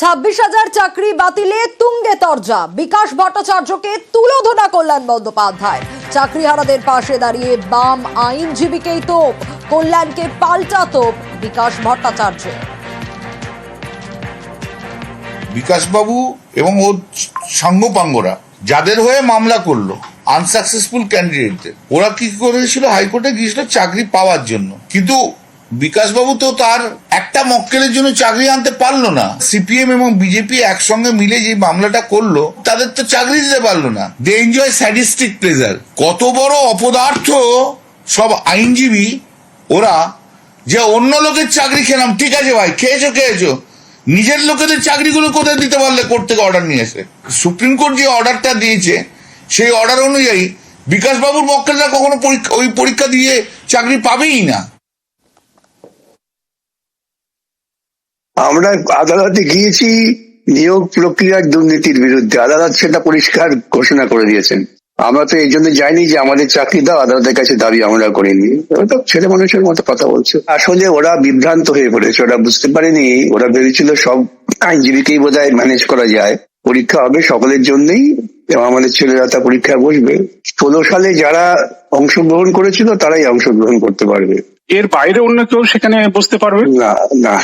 26,000 চাকরি বাতিলে তুঙ্গে তরজা। বিকাশ ভট্টাচার্যকে তুলোধনা কল্যাণ বন্দ্যোপাধ্যায়। চাকরিহারাদের পাশে দাঁড়িয়ে বাম আইনজীবীকেই তোপ, কল্যাণকে পাল্টা তোপ বিকাশ ভট্টাচার্য। বিকাশবাবু এবং ওর সাঙ্গপাঙ্গরা যাদের হয়ে মামলা করলো আনসাকসেসফুল ক্যান্ডিডেটদের, ওরা কি করেছিল, হাইকোর্টে গিয়েছিল চাকরি পাওয়ার জন্য, কিন্তু বিকাশবাবু তো তার একটা মক্কেলের জন্য চাকরি আনতে পারলো না। সিপিএম এবং বিজেপি একসঙ্গে মিলে যে মামলাটা করলো তাদের তো চাকরি দিতে পারলো না। They enjoy sadistic pleasure. কত বড় অপদার্থ সব আইনজীবী ওরা, যে অন্য লোকের চাকরি খেলাম, ঠিক আছে ভাই খেয়েছো, নিজের লোকেদের চাকরিগুলো কোথায় দিতে পারলে কোর্ট থেকে অর্ডার নিয়ে এসে। সুপ্রিম কোর্ট যে অর্ডারটা দিয়েছে সেই অর্ডার অনুযায়ী বিকাশবাবুর মক্কেলরা কখনো ওই পরীক্ষা দিয়ে চাকরি পাবেই না। আমরা আদালতে গিয়েছি নিয়োগ প্রক্রিয়ার দুর্নীতির বিরুদ্ধে, আদালত সেটা পরিষ্কার ঘোষণা করে দিয়েছেন। আমরা তো এই জন্য যাইনি যে আমাদের চাকরি দাও, আদালতের কাছে দাবি আমরা করিনি। ওরা তো ছেলে মানুষের মতো কথা বলছে। আসলে ওরা বিভ্রান্ত হয়ে পড়েছে, ওরা বুঝতে পারেনি, ওরা ভেবেছিল সব আইনজীবীকেই বোধহয় ম্যানেজ করা যায়, পরীক্ষা হবে সকলের জন্যই এবং আমাদের ছেলেরা তা পরীক্ষায় বসবে। 16 সালে যারা অংশগ্রহণ করেছিল তারাই অংশগ্রহণ করতে পারবে, এর বাইরে অন্য কেউ সেখানে বসতে পারবে না।